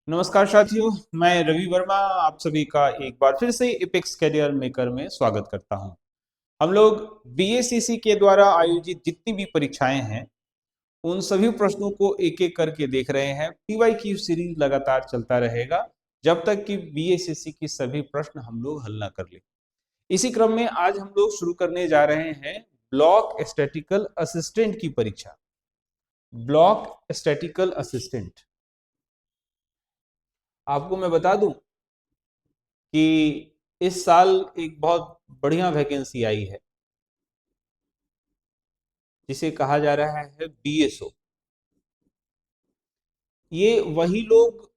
नमस्कार साथियों, मैं रवि वर्मा आप सभी का एक बार फिर से एपेक्स करियर मेकर में स्वागत करता हूं। हम लोग बीएसीसी के द्वारा आयोजित जितनी भी परीक्षाएं हैं, उन सभी प्रश्नों को एक एक करके देख रहे हैं। पीवाईक्यू सीरीज लगातार चलता रहेगा जब तक कि बीएसीसी की सभी प्रश्न हम लोग हल ना कर ले। इसी क्रम में आज हम लोग शुरू करने जा रहे हैं ब्लॉक स्टैटिकल असिस्टेंट की परीक्षा। ब्लॉक स्टैटिकल असिस्टेंट, आपको मैं बता दूं कि इस साल एक बहुत बढ़िया वैकेंसी आई है जिसे कहा जा रहा है बीएसओ। ये वही लोग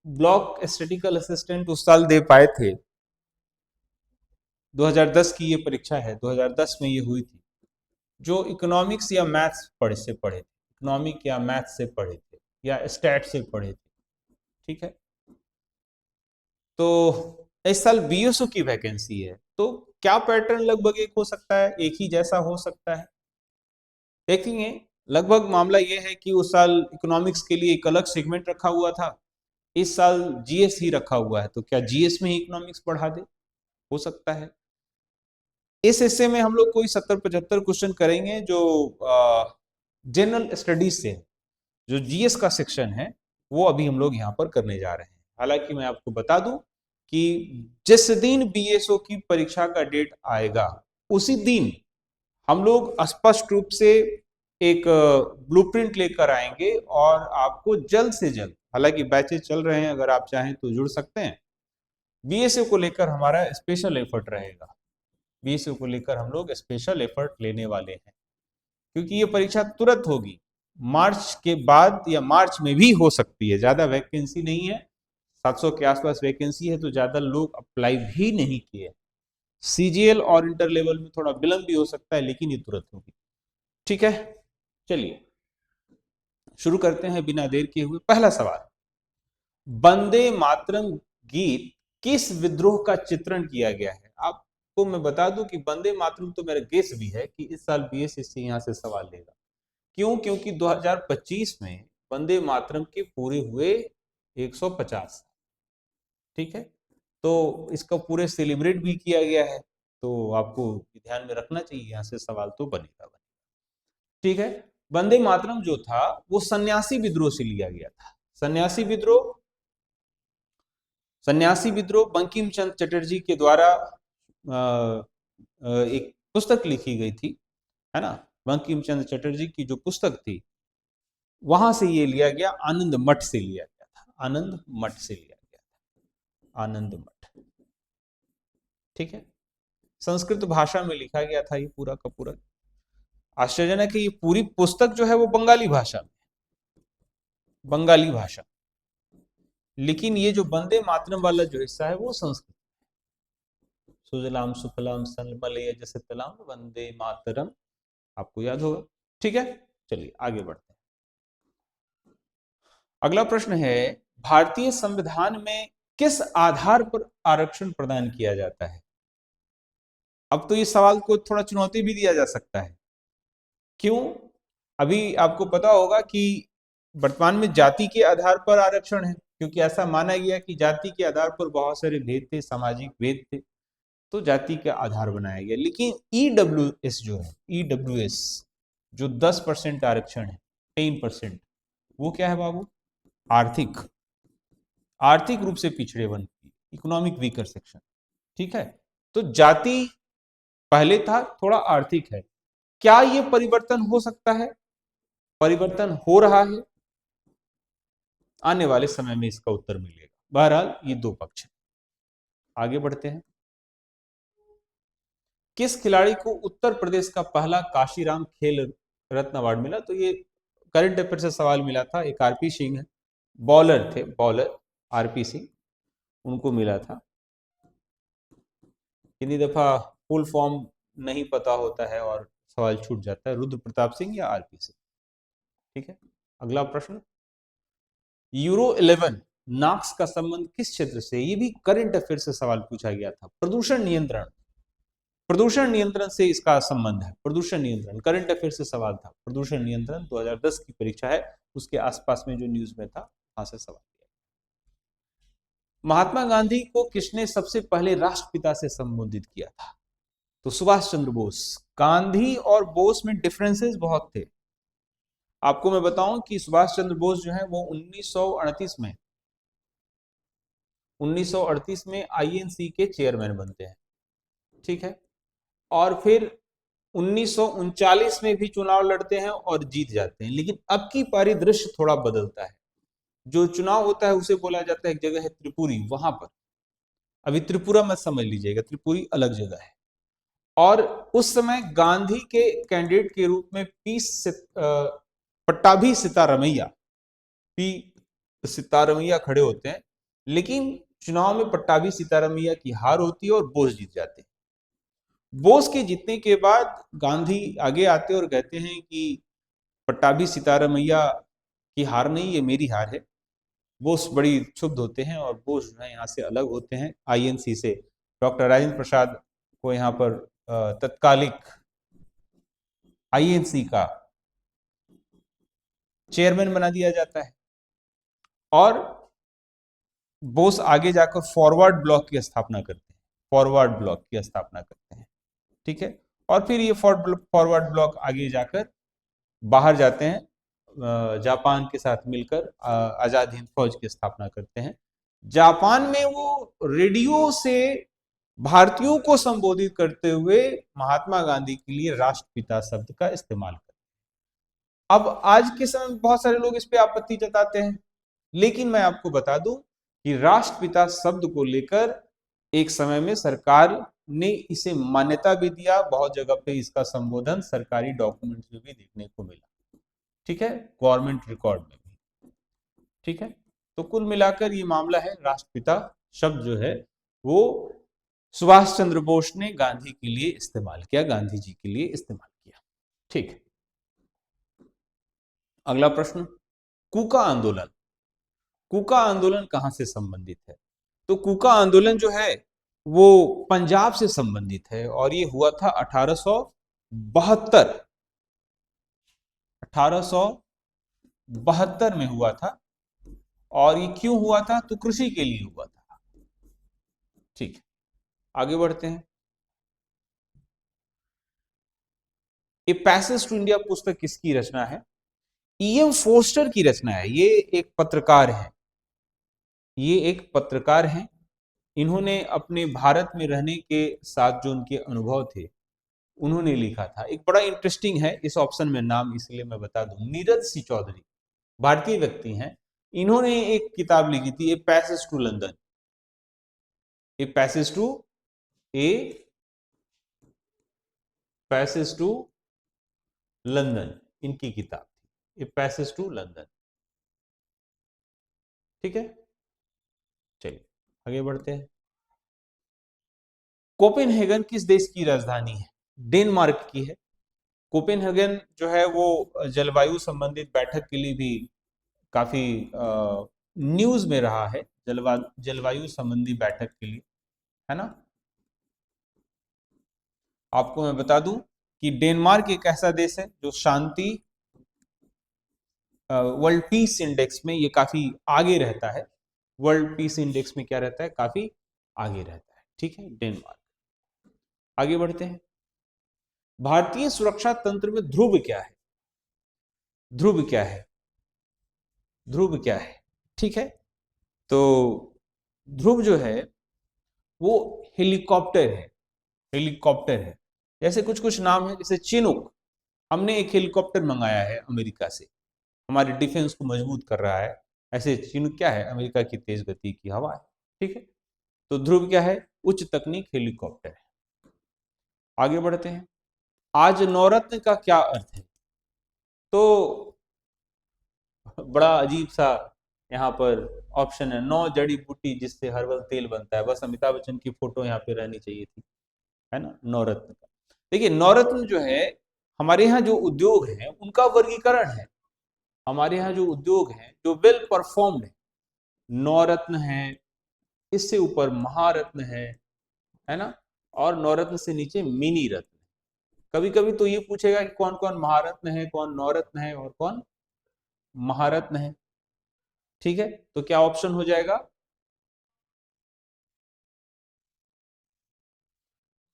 ब्लॉक स्टैटिकल असिस्टेंट उस साल दे पाए थे। 2010 की ये परीक्षा है, 2010 में ये हुई थी, जो इकोनॉमिक्स या मैथ्स पढ़े थे, इकोनॉमिक या मैथ्स से पढ़े थे या स्टैट से पढ़े थे। ठीक है, तो इस साल बीएसओ की वैकेंसी है, तो क्या पैटर्न लगभग एक हो सकता है, एक ही जैसा हो सकता है। देखेंगे, लगभग मामला यह है कि उस साल इकोनॉमिक्स के लिए एक अलग सेगमेंट रखा हुआ था, इस साल जीएस ही रखा हुआ है, तो क्या जीएस में ही इकोनॉमिक्स पढ़ा दे, हो सकता है। इस हिस्से में हम लोग कोई 70-75 क्वेश्चन करेंगे जो जनरल स्टडीज से है। जो जीएस का सेक्शन है वो अभी हम लोग यहाँ पर करने जा रहे हैं। हालांकि मैं आपको बता दूं कि जिस दिन बीएसओ की परीक्षा का डेट आएगा उसी दिन हम लोग स्पष्ट रूप से एक ब्लूप्रिंट लेकर आएंगे और आपको जल्द से जल्द, हालांकि बैचेस चल रहे हैं, अगर आप चाहें तो जुड़ सकते हैं। बीएसओ को लेकर हमारा स्पेशल एफर्ट रहेगा, बीएसओ को लेकर हम लोग स्पेशल एफर्ट लेने वाले हैं, क्योंकि ये परीक्षा तुरंत होगी, मार्च के बाद या मार्च में भी हो सकती है। ज्यादा वैकेंसी नहीं है, 700 के आसपास वैकेंसी है, तो ज्यादा लोग अप्लाई भी नहीं किए। सीजीएल और इंटर लेवल में थोड़ा विलंब भी हो सकता है, लेकिन ये तुरंत होगी। ठीक है, चलिए शुरू करते हैं बिना देर किए हुए। पहला सवाल, वंदे मातरम गीत किस विद्रोह का चित्रण किया गया है। आपको मैं बता दूं कि वंदे मातरम तो मेरा गेस भी है कि इस साल बीएसएससी यहां से सवाल लेगा। क्यों? क्योंकि 2025 में वंदे मातरम के पूरे हुए 150। ठीक है, तो इसका पूरे सेलिब्रेट भी किया गया है, तो आपको ध्यान में रखना चाहिए, यहां से सवाल तो बनेगा। ठीक है, वंदे मातरम जो था वो सन्यासी विद्रोह से लिया गया था। सन्यासी विद्रोह बंकिम चंद्र चटर्जी के द्वारा एक पुस्तक लिखी गई थी, है ना। बंकिम चंद्र चटर्जी की जो पुस्तक थी वहां से ये लिया गया, आनंद मठ से लिया गया था, आनंद मठ से लिया गया था, आनंद मठ। ठीक है, संस्कृत भाषा में लिखा गया था ये पूरा का पूरा। आश्चर्यजनक है, ये पूरी पुस्तक जो है वो बंगाली भाषा में, बंगाली भाषा, लेकिन ये जो वंदे मातरम वाला जो हिस्सा है वो संस्कृत। सुजलाम सुफलाम जैसे तलाम वंदे मातरम, आपको याद होगा। ठीक है, चलिए आगे बढ़ते हैं। अगला प्रश्न है, भारतीय संविधान में किस आधार पर आरक्षण प्रदान किया जाता है। अब तो इस सवाल को थोड़ा चुनौती भी दिया जा सकता है। क्यों? अभी आपको पता होगा कि वर्तमान में जाति के आधार पर आरक्षण है, क्योंकि ऐसा माना गया कि जाति के आधार पर बहुत सारे भेद थे, सामाजिक भेद थे, तो जाति का आधार बनाया गया। लेकिन ईडब्ल्यूएस जो है, ईडब्ल्यूएस जो 10% आरक्षण है, 10%, वो क्या है बाबू? आर्थिक, आर्थिक रूप से पिछड़े वर्ग की, इकोनॉमिक वीकर सेक्शन। ठीक है, तो जाति पहले था, थोड़ा आर्थिक है। क्या ये परिवर्तन हो सकता है? परिवर्तन हो रहा है, आने वाले समय में इसका उत्तर मिलेगा। बहरहाल ये दो पक्ष है। आगे बढ़ते हैं। किस खिलाड़ी को उत्तर प्रदेश का पहला काशीराम खेल रत्न अवार्ड मिला? तो ये करंट अफेयर से सवाल मिला था, एक आरपी सिंह है, बॉलर थे, बॉलर आरपी सिंह, उनको मिला था। कितनी दफा फुल फॉर्म नहीं पता होता है और सवाल छूट जाता है, रुद्र प्रताप सिंह या आरपी सिंह। ठीक है, अगला प्रश्न, यूरो 11 नाक्स का संबंध किस क्षेत्र से? ये भी करंट अफेयर से सवाल पूछा गया था। प्रदूषण नियंत्रण, प्रदूषण नियंत्रण से इसका संबंध है। प्रदूषण नियंत्रण करंट अफेयर से सवाल था, प्रदूषण नियंत्रण 2010 की परीक्षा है, उसके आसपास में जो न्यूज में था वहां से सवाल किया। महात्मा गांधी को किसने सबसे पहले राष्ट्रपिता से संबोधित किया था? तो सुभाष चंद्र बोस। गांधी और बोस में डिफरेंसेस बहुत थे। आपको मैं बताऊं कि सुभाष चंद्र बोस जो है वो 1938 में आईएनसी के चेयरमैन बनते हैं, ठीक है। और फिर 1939 में भी चुनाव लड़ते हैं और जीत जाते हैं। लेकिन अब की परिदृश्य थोड़ा बदलता है। जो चुनाव होता है उसे बोला जाता है, एक जगह है त्रिपुरी, वहां पर, अभी त्रिपुरा मत समझ लीजिएगा, त्रिपुरी अलग जगह है। और उस समय गांधी के कैंडिडेट के रूप में पट्टाभी सितारमैया, पी सितारमैया खड़े होते हैं। लेकिन चुनाव में पट्टाभी सितारमैया की हार होती है और बोस जीत जाते हैं। बोस के जीतने के बाद गांधी आगे आते और कहते हैं कि पट्टाभी सितारमैया की हार नहीं, ये मेरी हार है। बोस बड़ी क्षुब्ध होते हैं और बोस जो है यहाँ से अलग होते हैं आईएनसी से। डॉक्टर राजेंद्र प्रसाद को यहाँ पर तत्कालिक आईएनसी का चेयरमैन बना दिया जाता है। और बोस आगे जाकर फॉरवर्ड ब्लॉक की स्थापना करते हैं, फॉरवर्ड ब्लॉक की स्थापना करते हैं, ठीक है। और फिर ये फॉरवर्ड ब्लॉक आगे जाकर बाहर जाते हैं, जापान के साथ मिलकर आजाद हिंद फौज की स्थापना करते हैं। जापान में वो रेडियो से भारतीयों को संबोधित करते हुए महात्मा गांधी के लिए राष्ट्रपिता शब्द का इस्तेमाल करते हैं। अब आज के समय में बहुत सारे लोग इस पे आपत्ति जताते हैं, लेकिन मैं आपको बता दूं कि राष्ट्रपिता शब्द को लेकर एक समय में सरकार ने इसे मान्यता भी दिया। बहुत जगह पे इसका संबोधन सरकारी डॉक्यूमेंट्स में भी देखने को मिला, ठीक है, गवर्नमेंट रिकॉर्ड में भी, ठीक है। तो कुल मिलाकर ये मामला है, राष्ट्रपिता शब्द जो है वो सुभाष चंद्र बोस ने गांधी के लिए इस्तेमाल किया, गांधी जी के लिए इस्तेमाल किया, ठीक है। अगला प्रश्न, कूका आंदोलन। कूका आंदोलन कहां से संबंधित है? तो कूका आंदोलन जो है वो पंजाब से संबंधित है और ये हुआ था 1872 में हुआ था। और ये क्यों हुआ था? तो कृषि के लिए हुआ था, ठीक है। आगे बढ़ते हैं। ये पैसेज टू इंडिया पुस्तक किसकी रचना है? ईएम फोस्टर की रचना है। ये एक पत्रकार है, ये एक पत्रकार हैं। इन्होंने अपने भारत में रहने के साथ जो उनके अनुभव थे उन्होंने लिखा था। एक बड़ा इंटरेस्टिंग है, इस ऑप्शन में नाम इसलिए मैं बता दूं, नीरज सी चौधरी, भारतीय व्यक्ति हैं। इन्होंने एक किताब लिखी थी, a passage to London, a passage to a passage to London, इनकी किताब थी, ए पैसेज टू लंदन, ठीक है। चलिए आगे बढ़ते हैं। कोपेनहेगन किस देश की राजधानी है? डेनमार्क की है। कोपेनहेगन जो है वो जलवायु संबंधित बैठक के लिए भी काफी न्यूज में रहा है, जलवायु संबंधी बैठक के लिए, है ना। आपको मैं बता दूं कि डेनमार्क एक ऐसा देश है जो शांति वर्ल्ड पीस इंडेक्स में ये काफी आगे रहता है। वर्ल्ड पीस इंडेक्स में क्या रहता है? काफी आगे रहता है, ठीक है, डेनमार्क। आगे बढ़ते हैं। भारतीय सुरक्षा तंत्र में ध्रुव क्या है? ध्रुव क्या है? ध्रुव क्या है? ठीक है, तो ध्रुव जो है वो हेलीकॉप्टर है, हेलीकॉप्टर है। जैसे कुछ कुछ नाम है, जैसे चिनूक, हमने एक हेलीकॉप्टर मंगाया है अमेरिका से, हमारे डिफेंस को मजबूत कर रहा है। ऐसे चिनूक क्या है? अमेरिका की तेज गति की हवा है, ठीक है। तो ध्रुव क्या है? उच्च तकनीक हेलीकॉप्टर है। आगे बढ़ते हैं। आज नवरत्न का क्या अर्थ है? तो बड़ा अजीब सा यहाँ पर ऑप्शन है, 9 जड़ी बूटी जिससे हर्बल तेल बनता है। बस अमिताभ बच्चन की फोटो यहाँ पे रहनी चाहिए थी, है ना, नवरत्न का। देखिए नवरत्न जो है, हमारे यहाँ जो उद्योग है उनका वर्गीकरण है। हमारे यहाँ जो उद्योग है जो वेल परफॉर्म्ड है, नवरत्न है, इससे ऊपर महारत्न है ना, और नवरत्न से नीचे मिनी रत्न। कभी कभी तो ये पूछेगा कि कौन कौन महारत्न है, कौन नवरत्न है और कौन महारत्न है, ठीक है। तो क्या ऑप्शन हो जाएगा?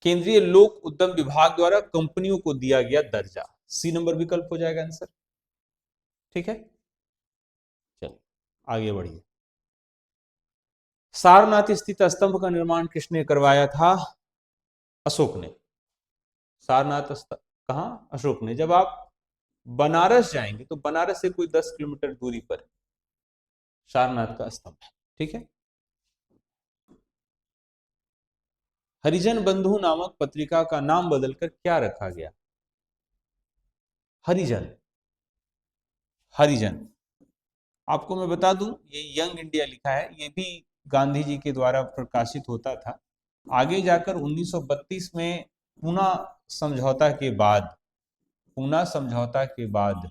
केंद्रीय लोक उद्यम विभाग द्वारा कंपनियों को दिया गया दर्जा। सी नंबर विकल्प हो जाएगा आंसर। ठीक है, चलो आगे बढ़िए। सारनाथ स्थित स्तंभ का निर्माण किसने करवाया था? अशोक ने। सारनाथ कहाँ? अशोक ने। जब आप बनारस जाएंगे तो बनारस से कोई 10 किलोमीटर दूरी पर सारनाथ का स्तंभ है। ठीक है। हरिजन बंधु नामक पत्रिका का नाम बदलकर क्या रखा गया? हरिजन। हरिजन। आपको मैं बता दूं, ये यंग इंडिया लिखा है, ये भी गांधी जी के द्वारा प्रकाशित होता था। आगे जाकर 1932 में पूना समझौता के बाद, पूना समझौता के बाद,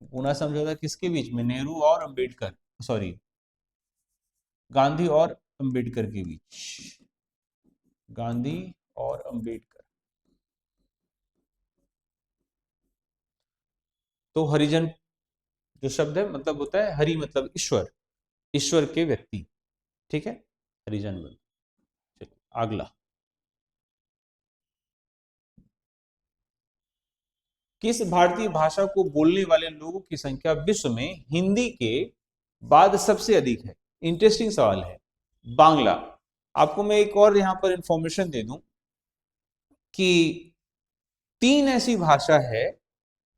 पूना समझौता किसके बीच में? नेहरू और अंबेडकर, सॉरी गांधी और अंबेडकर के बीच, गांधी और अंबेडकर। तो हरिजन जो शब्द है मतलब होता है हरि, मतलब ईश्वर, ईश्वर के व्यक्ति। ठीक है, हरिजन बंधु। चलिए अगला। किस भारतीय भाषा को बोलने वाले लोगों की संख्या विश्व में हिंदी के बाद सबसे अधिक है? इंटरेस्टिंग सवाल है। बांग्ला। आपको मैं एक और यहां पर इंफॉर्मेशन दे दूं कि 3 ऐसी भाषा है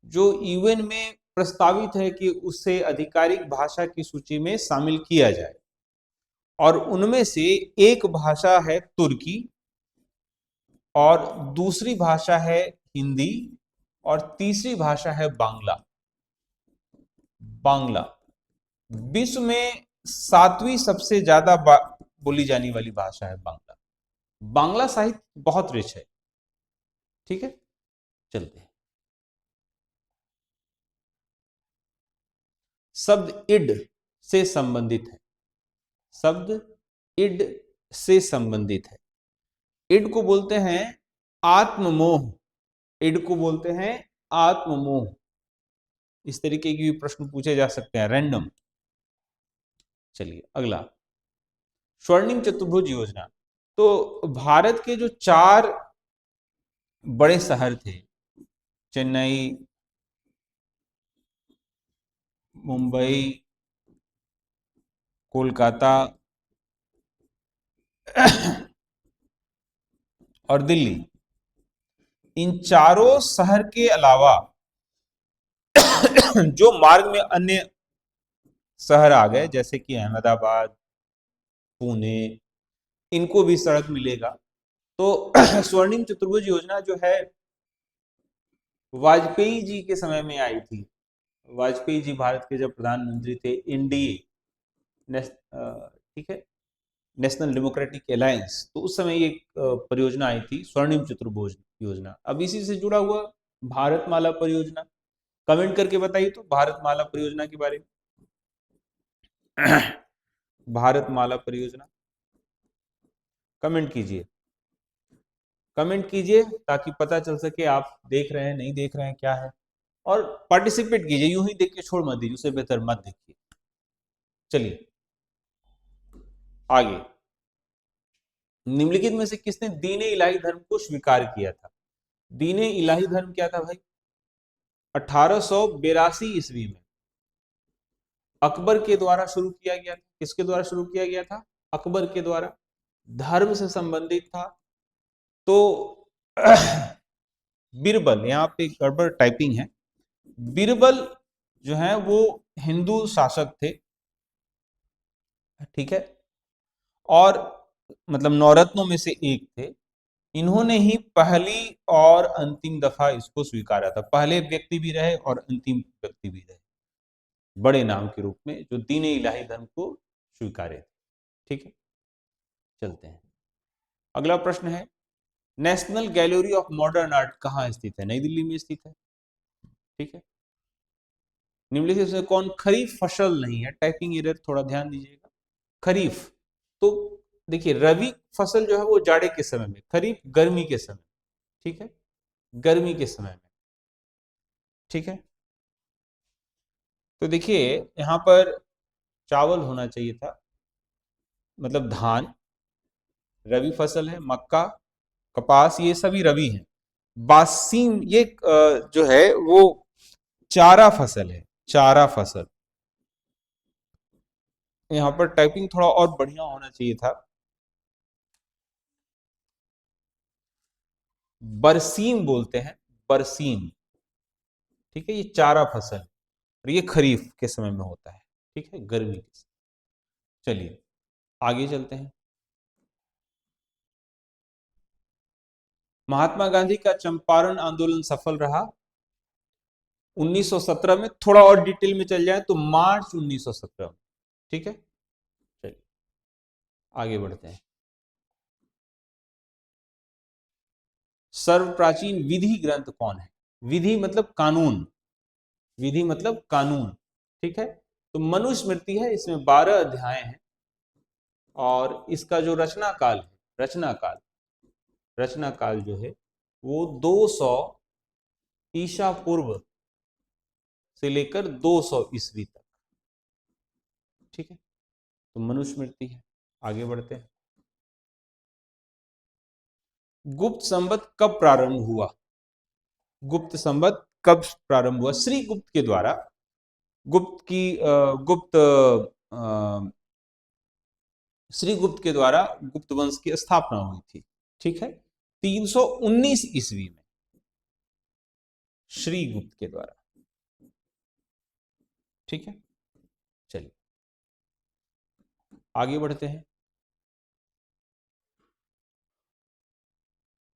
जो यूएन में प्रस्तावित है कि उसे आधिकारिक भाषा की सूची में शामिल किया जाए, और उनमें से एक भाषा है तुर्की, और दूसरी भाषा है हिंदी, और तीसरी भाषा है बांग्ला। बांग्ला विश्व में 7वीं सबसे ज्यादा बोली जाने वाली भाषा है बांग्ला। बांग्ला साहित्य बहुत रिच है। ठीक है, चलते हैं। शब्द इड से संबंधित है। शब्द इड से संबंधित है। इड को बोलते हैं आत्ममोह। इड को बोलते हैं आत्ममोह। इस तरीके के भी प्रश्न पूछे जा सकते हैं, रैंडम। चलिए अगला। स्वर्णिम चतुर्भुज योजना। तो भारत के जो 4 बड़े शहर थे, चेन्नई, मुंबई, कोलकाता और दिल्ली, इन चारों शहर के अलावा जो मार्ग में अन्य शहर आ गए, जैसे कि अहमदाबाद, पुणे, इनको भी सड़क मिलेगा। तो स्वर्णिम चतुर्भुज योजना जो है वाजपेयी जी के समय में आई थी। वाजपेयी जी भारत के जब प्रधानमंत्री थे, एनडीए, ठीक है, नेशनल डेमोक्रेटिक अलायंस, तो उस समय एक परियोजना आई थी स्वर्णिम चतुर्भुज योजना। अब इसी से जुड़ा हुआ भारतमाला परियोजना। कमेंट करके बताइए तो भारतमाला परियोजना के बारे में। भारतमाला परियोजना कमेंट कीजिए, कमेंट कीजिए ताकि पता चल सके आप देख रहे हैं नहीं देख रहे हैं क्या है, और पार्टिसिपेट कीजिए। यूं ही देख के छोड़ मत दीजिए, उससे बेहतर मत देखिए। चलिए आगे। निम्नलिखित में से किसने दीन इलाही धर्म को स्वीकार किया था? दीन इलाही धर्म क्या था भाई? 1882 ईस्वी में अकबर के द्वारा शुरू किया गया था। किसके द्वारा शुरू किया गया था? अकबर के द्वारा। धर्म से संबंधित था। तो बीरबल, यहाँ पे गड़बड़ टाइपिंग है। बीरबल जो है वो हिंदू शासक थे। ठीक है, और मतलब नवरत्नों में से एक थे। इन्होंने ही पहली और अंतिम दफा इसको स्वीकारा था। पहले व्यक्ति भी रहे और अंतिम व्यक्ति भी रहे बड़े नाम के रूप में, जो दीन इलाही धर्म को स्वीकारे। ठीक है, चलते हैं। अगला प्रश्न है, national gallery of modern art कहाँ स्थित है? नई दिल्ली में स्थित है। ठीक है, निम्नलिखित में कौन खरीफ फसल नहीं है? टाइपिंग एरर, थोड़ा ध्यान दीजिएगा। खरीफ, तो देखिए रवि फसल जो है वो जाड़े के समय में, खरीफ गर्मी के समय। ठीक है, गर्मी के समय में। ठीक है, तो देखिए यहां पर चावल होना चाहिए था, मतलब धान। रवि फसल है मक्का, कपास ये सभी रबी हैं। बासिम ये जो है वो चारा फसल है, चारा फसल। यहाँ पर टाइपिंग थोड़ा और बढ़िया होना चाहिए था। बरसीम बोलते हैं, बरसीम। ठीक है, ये चारा फसल और ये खरीफ के समय में होता है। ठीक है, गर्मी के समय। चलिए आगे चलते हैं। महात्मा गांधी का चंपारण आंदोलन सफल रहा 1917 में। थोड़ा और डिटेल में चल जाए तो मार्च 1917 में। ठीक है, चलिए आगे बढ़ते हैं। सर्व प्राचीन विधि ग्रंथ कौन है? विधि मतलब कानून, विधि मतलब कानून। ठीक है, तो मनुस्मृति है, इसमें 12 अध्याय हैं और इसका जो रचना काल है, रचना काल जो है वो 200 ईसा पूर्व से लेकर 200 ईस्वी तक। ठीक है, तो मनुस्मृति है। आगे बढ़ते हैं। गुप्त संवत कब प्रारंभ हुआ? गुप्त संवत कब प्रारंभ हुआ? श्री गुप्त के द्वारा, गुप्त की गुप्त श्री गुप्त के द्वारा गुप्त वंश की स्थापना हुई थी। ठीक है, 319 ईस्वी में श्री गुप्त के द्वारा। ठीक है, चलिए आगे बढ़ते हैं।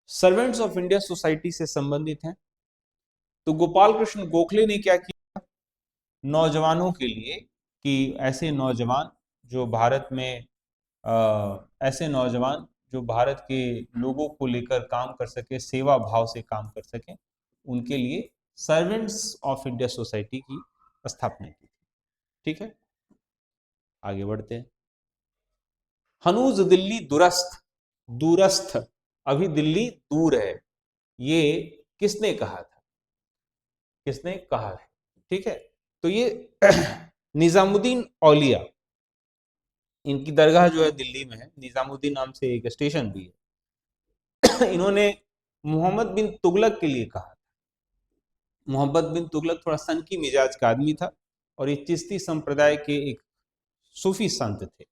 सर्वेंट्स ऑफ इंडिया सोसाइटी से संबंधित हैं। तो गोपाल कृष्ण गोखले ने क्या किया नौजवानों के लिए, कि ऐसे नौजवान जो भारत में ऐसे नौजवान जो भारत के लोगों को लेकर काम कर सके, सेवा भाव से काम कर सके, उनके लिए सर्वेंट्स ऑफ इंडिया सोसाइटी की स्थापना की। ठीक है, आगे बढ़ते हैं। हनूज दिल्ली दुरस्थ, दूरस्थ, अभी दिल्ली दूर है, ये किसने कहा था? किसने कहा है? ठीक है, तो ये निजामुद्दीन औलिया, इनकी दरगाह जो है दिल्ली में है, निजामुद्दीन नाम से एक स्टेशन भी है। इन्होंने मोहम्मद बिन तुगलक के लिए कहा। मोहम्मद बिन तुगलक थोड़ा सनकी मिजाज का आदमी था और ये चिश्ती संप्रदाय के एक सूफी संत थे,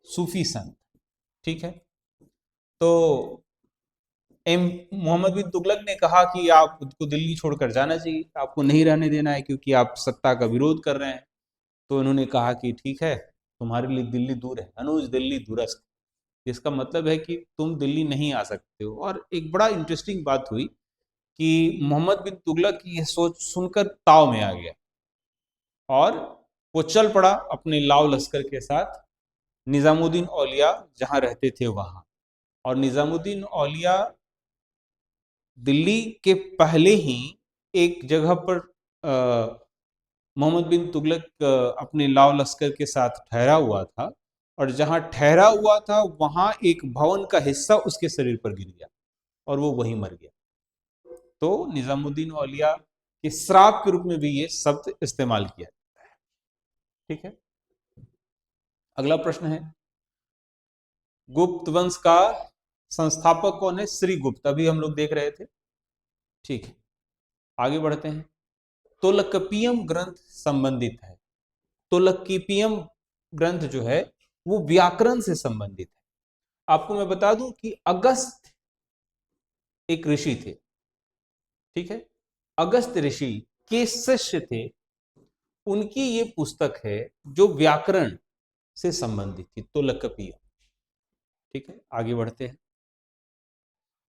सूफी संत। ठीक है, तो मोहम्मद बिन तुगलक ने कहा कि आपको दिल्ली छोड़कर जाना चाहिए, आपको नहीं रहने देना है क्योंकि आप सत्ता का विरोध कर रहे हैं। तो इन्होंने कहा कि ठीक है, तुम्हारे लिए दिल्ली दूर है, अनुज दिल्ली दूरस्थ। इसका मतलब है कि तुम दिल्ली नहीं आ सकते हो। और एक बड़ा इंटरेस्टिंग बात हुई कि मोहम्मद बिन तुगलक की यह सोच सुनकर ताव में आ गया और वो चल पड़ा अपने लाव लश्कर के साथ निजामुद्दीन औलिया जहां रहते थे वहां। और निजामुद्दीन औलिया दिल्ली के पहले ही एक जगह पर मोहम्मद बिन तुगलक अपने लाव लश्कर के साथ ठहरा हुआ था और जहां ठहरा हुआ था वहां एक भवन का हिस्सा उसके शरीर पर गिर गया और वो वहीं मर गया। तो निजामुद्दीन औलिया के श्राप के रूप में भी ये शब्द इस्तेमाल किया जाता है। ठीक है, अगला प्रश्न है, गुप्त वंश का संस्थापक कौन है? श्री गुप्त, अभी हम लोग देख रहे थे। ठीक है, आगे बढ़ते हैं। तोलकपियम ग्रंथ संबंधित है। तोलकपियम ग्रंथ जो है वो व्याकरण से संबंधित है। आपको मैं बता दूं कि अगस्त एक ऋषि थे। ठीक है, अगस्त ऋषि के शिष्य थे, उनकी ये पुस्तक है जो व्याकरण से संबंधित थी, तोलकपियम। ठीक है, आगे बढ़ते हैं।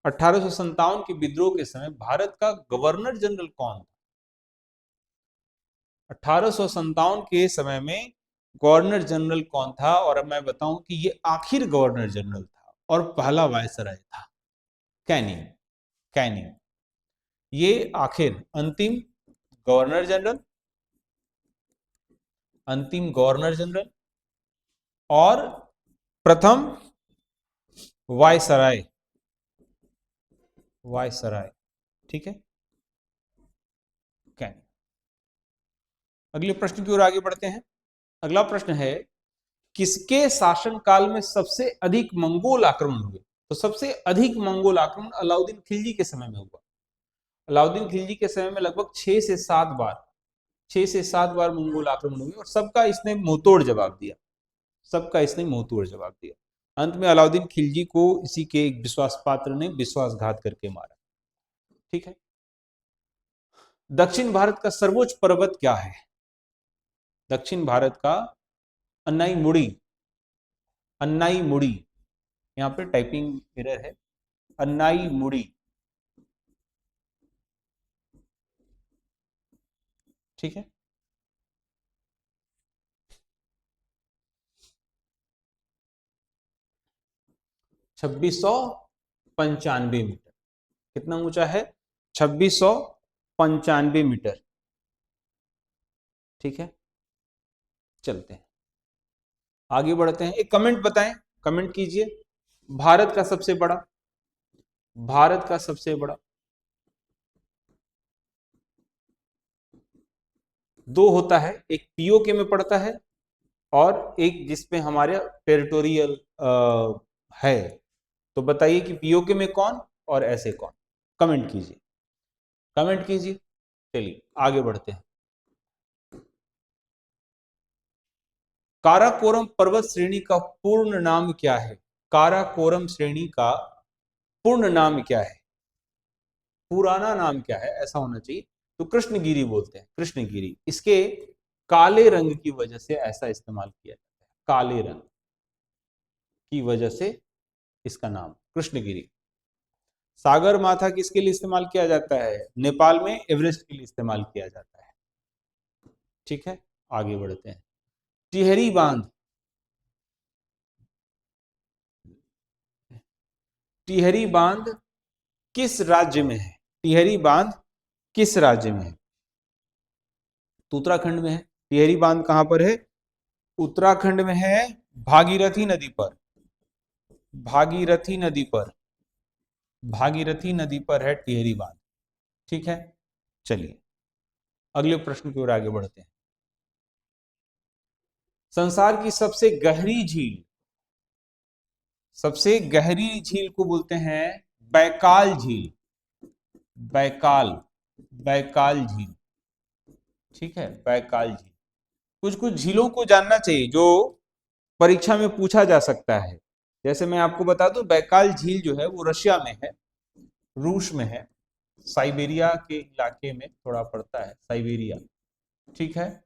1857 के विद्रोह के समय भारत का गवर्नर जनरल कौन था? 1857 के समय में गवर्नर जनरल कौन था? और अब मैं बताऊं कि ये आखिर गवर्नर जनरल था और पहला वायसराय था, कैनिंग। कैनिंग ये आखिर अंतिम गवर्नर जनरल, अंतिम गवर्नर जनरल और प्रथम वायसराय, वायसराय। ठीक है, कैनिंग। अगले प्रश्न की ओर आगे बढ़ते हैं। अगला प्रश्न है, किसके शासन काल में सबसे अधिक मंगोल आक्रमण हुए? तो सबसे अधिक मंगोल आक्रमण अलाउद्दीन खिलजी के समय में हुआ। अलाउद्दीन खिलजी के समय में लगभग 6 से 7 बार मंगोल आक्रमण हुए और सबका इसने मुंहतोड़ जवाब दिया, सबका इसने मुंहतोड़ जवाब दिया। अंत में अलाउद्दीन खिलजी को इसी के एक विश्वास पात्र ने विश्वासघात करके मारा। ठीक है। दक्षिण भारत का सर्वोच्च पर्वत क्या है? दक्षिण भारत का अन्नाईमुड़ी, अन्नाईमुड़ी, यहां पे टाइपिंग एरर है, अन्नाईमुड़ी। ठीक है। 2695 मीटर। कितना ऊंचा है? 2695 मीटर। ठीक है, चलते हैं आगे बढ़ते हैं। एक कमेंट बताएं, कमेंट कीजिए। भारत का सबसे बड़ा, भारत का सबसे बड़ा, दो होता है, एक पीओके में पड़ता है और एक जिसपे हमारे टेरिटोरियल है। तो बताइए कि पीओके में कौन और ऐसे कौन? कमेंट कीजिए, कमेंट कीजिए। चलिए आगे बढ़ते हैं। काराकोरम पर्वत श्रेणी का पूर्ण नाम क्या है? काराकोरम श्रेणी का पूर्ण नाम क्या है? पुराना नाम क्या है ऐसा होना चाहिए। तो कृष्णगिरी बोलते हैं, कृष्णगिरी। इसके काले रंग की वजह से ऐसा इस्तेमाल किया जाता है, काले रंग की वजह से इसका नाम कृष्णगिरी। सागर माथा किसके लिए इस्तेमाल किया जाता है? नेपाल में एवरेस्ट के लिए इस्तेमाल किया जाता है। ठीक है, आगे बढ़ते हैं। टिहरी बांध, टिहरी बांध किस राज्य में है? टिहरी बांध किस राज्य में है? तो उत्तराखंड में है। टिहरी बांध कहां पर है? उत्तराखंड में है, भागीरथी नदी पर, भागीरथी नदी पर, भागीरथी नदी पर है टिहरी बांध। ठीक है, चलिए अगले प्रश्न की ओर आगे बढ़ते हैं। संसार की सबसे गहरी झील, सबसे गहरी झील को बोलते हैं बैकाल झील, बैकाल, बैकाल झील। ठीक है, बैकाल झील। कुछ कुछ झीलों को जानना चाहिए जो परीक्षा में पूछा जा सकता है। जैसे मैं आपको बता दूं, बैकाल झील जो है वो रशिया में है, रूस में है, साइबेरिया के इलाके में थोड़ा पड़ता है, साइबेरिया। ठीक है,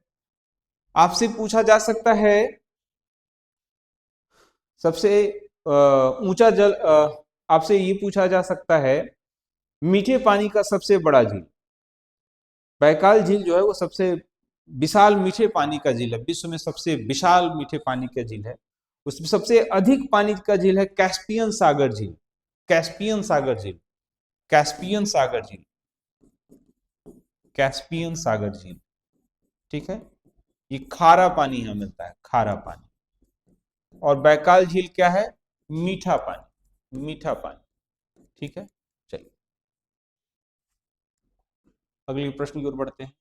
आपसे पूछा जा सकता है सबसे ऊंचा जल, आपसे ये पूछा जा सकता है मीठे पानी का सबसे बड़ा झील। बैकाल झील जो है वो सबसे विशाल मीठे पानी का झील है, विश्व में सबसे विशाल मीठे पानी का झील है। उसमें सबसे अधिक पानी का झील है कैस्पियन सागर झील, कैस्पियन सागर झील, कैस्पियन सागर झील, कैस्पियन सागर झील। ठीक है, ये खारा पानी यहां मिलता है, खारा पानी। और बैकाल झील क्या है? मीठा पानी, मीठा पानी। ठीक है, चलिए अगले प्रश्न की ओर बढ़ते हैं।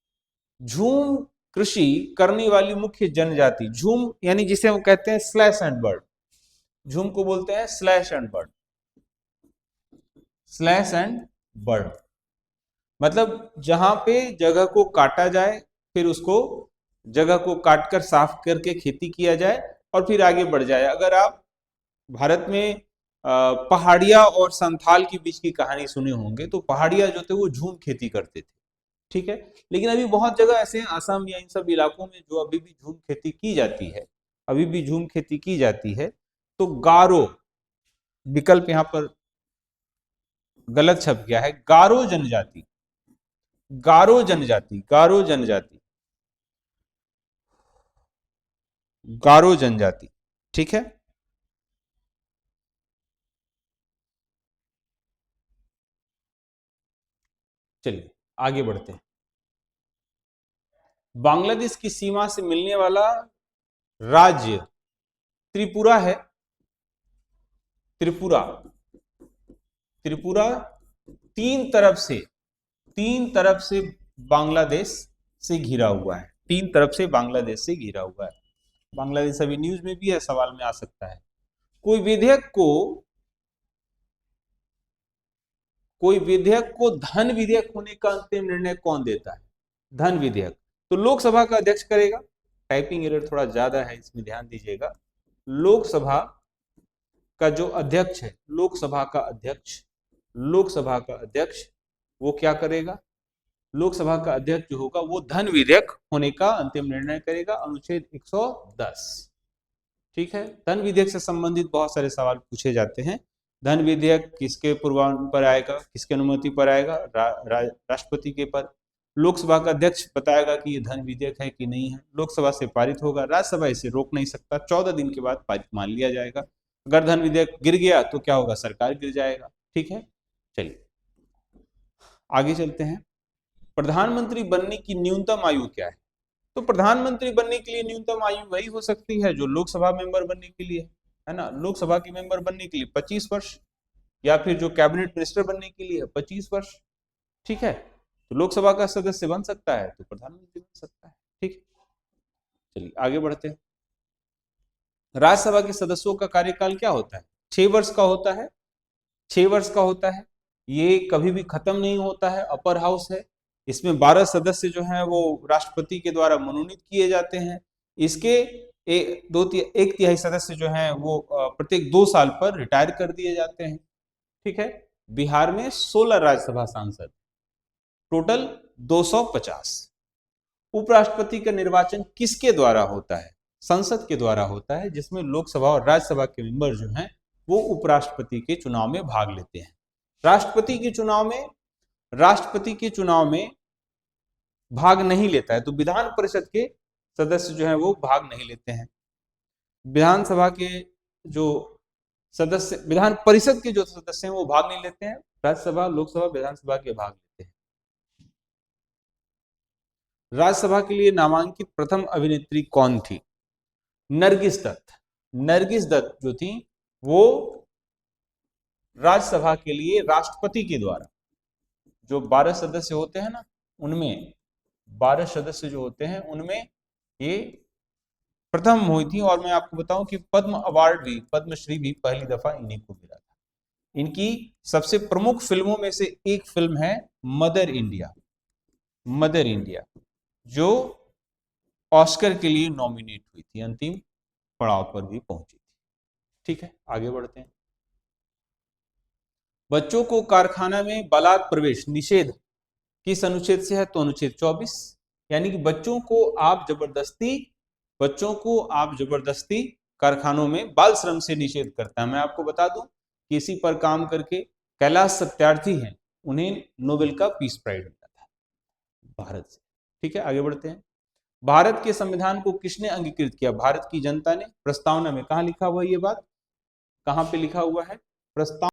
झूम कृषि करने वाली मुख्य जनजाति, झूम यानी जिसे हम कहते हैं स्लैश एंड बर्ड, झूम को बोलते हैं slash and bird, slash and bird. मतलब जहां पे जगह को काटा जाए, फिर उसको जगह को काटकर साफ करके खेती किया जाए और फिर आगे बढ़ जाए। अगर आप भारत में पहाड़िया और संथाल के बीच की कहानी सुने होंगे, तो पहाड़िया जो थे वो झूम खेती करते थे। ठीक है, लेकिन अभी बहुत जगह ऐसे हैं, असम या इन सब इलाकों में, जो अभी भी झूम खेती की जाती है, अभी भी झूम खेती की जाती है। तो गारो विकल्प यहां पर गलत छप गया है, गारो जनजाति, गारो जनजाति, गारो जनजाति, गारो जनजाति। ठीक है, चलिए आगे बढ़ते हैं। बांग्लादेश की सीमा से मिलने वाला राज्य त्रिपुरा है, त्रिपुरा, त्रिपुरा तीन तरफ से, तीन तरफ से बांग्लादेश से घिरा हुआ है, तीन तरफ से बांग्लादेश से घिरा हुआ है। बांग्लादेश अभी न्यूज में भी है, सवाल में आ सकता है। कोई विधेयक को कोई विधेयक को धन विधेयक होने का अंतिम निर्णय कौन देता है? धन विधेयक तो लोकसभा का अध्यक्ष करेगा। टाइपिंग एरर थोड़ा ज्यादा है, इसमें ध्यान दीजिएगा। लोकसभा का जो अध्यक्ष है, लोकसभा का अध्यक्ष वो क्या करेगा? लोकसभा का अध्यक्ष जो होगा वो धन विधेयक होने का अंतिम निर्णय करेगा, अनुच्छेद 110। ठीक है, धन विधेयक से संबंधित बहुत सारे सवाल पूछे जाते हैं। धन विधेयक किसके पूर्वानुमान पर आएगा, किसके अनुमति पर आएगा? राष्ट्रपति के पर। लोकसभा का अध्यक्ष बताएगा कि ये धन विधेयक है कि नहीं है। लोकसभा से पारित होगा, राज्यसभा इसे रोक नहीं सकता, 14 दिन के बाद पारित मान लिया जाएगा। अगर धन विधेयक गिर गया तो क्या होगा? सरकार गिर जाएगा। ठीक है, चलिए आगे चलते हैं। प्रधानमंत्री बनने की न्यूनतम आयु क्या है? तो प्रधानमंत्री बनने के लिए न्यूनतम आयु वही हो सकती है जो लोकसभा मेंबर बनने के लिए है ना। लोकसभा के मेंबर बनने के लिए 25 वर्ष, या फिर जो कैबिनेट मिनिस्टर बनने के लिए 25 वर्ष। ठीक है, तो लोकसभा का सदस्य बन सकता है तो प्रधानमंत्री बन सकता है। ठीक है, चलिए आगे बढ़ते हैं। राज्यसभा के सदस्यों का कार्यकाल क्या होता है? 6 वर्ष का होता है। 6 वर्ष का होता है, ये कभी भी खत्म नहीं होता है। अपर हाउस है, इसमें 12 सदस्य जो हैं वो राष्ट्रपति के द्वारा मनोनीत किए जाते हैं। इसके एक तिहाई सदस्य जो हैं वो प्रत्येक 2 साल पर रिटायर कर दिए जाते हैं। ठीक है, बिहार में 16 राज्यसभा सांसद, टोटल 250। उपराष्ट्रपति का निर्वाचन किसके द्वारा होता है? संसद के द्वारा होता है, जिसमें लोकसभा और राज्यसभा के मेंबर जो हैं वो उपराष्ट्रपति के चुनाव में भाग लेते हैं। राष्ट्रपति के चुनाव में भाग नहीं लेता है तो विधान परिषद के सदस्य जो हैं वो भाग नहीं लेते हैं। विधानसभा के जो सदस्य, विधान परिषद के जो सदस्य हैं वो भाग नहीं लेते हैं। राज्यसभा, लोकसभा, विधानसभा के भाग लेते हैं। राज्यसभा के लिए नामांकित प्रथम अभिनेत्री कौन थी? नरगिस दत्त। नरगिस दत्त जो थी वो राज्यसभा के लिए राष्ट्रपति के द्वारा, जो 12 सदस्य होते हैं ना, उनमें 12 सदस्य जो होते हैं उनमें ये प्रथम हुई थी। और मैं आपको बताऊं कि पद्म अवार्ड भी, पद्मश्री भी पहली दफा इन्हीं को मिला था। इनकी सबसे प्रमुख फिल्मों में से एक फिल्म है मदर इंडिया, मदर इंडिया, जो ऑस्कर के लिए नॉमिनेट हुई थी, अंतिम पड़ाव पर भी पहुंची थी। ठीक है, आगे बढ़ते हैं। बच्चों को कारखाना में बलात् प्रवेश निषेध किस अनुच्छेद से है? तो अनुच्छेद 24। यानी कि बच्चों को आप जबरदस्ती कारखानों में बाल श्रम से निषेध करता है। मैं आपको बता दूं कि इसी पर काम करके कैलाश सत्यार्थी हैं, उन्हें नोबेल का पीस प्राइज मिला था भारत से। ठीक है, आगे बढ़ते हैं। भारत के संविधान को किसने अंगीकृत किया? भारत की जनता ने। प्रस्तावना में कहां लिखा हुआ है ये बात? कहां पे लिखा हुआ है? प्रस्ताव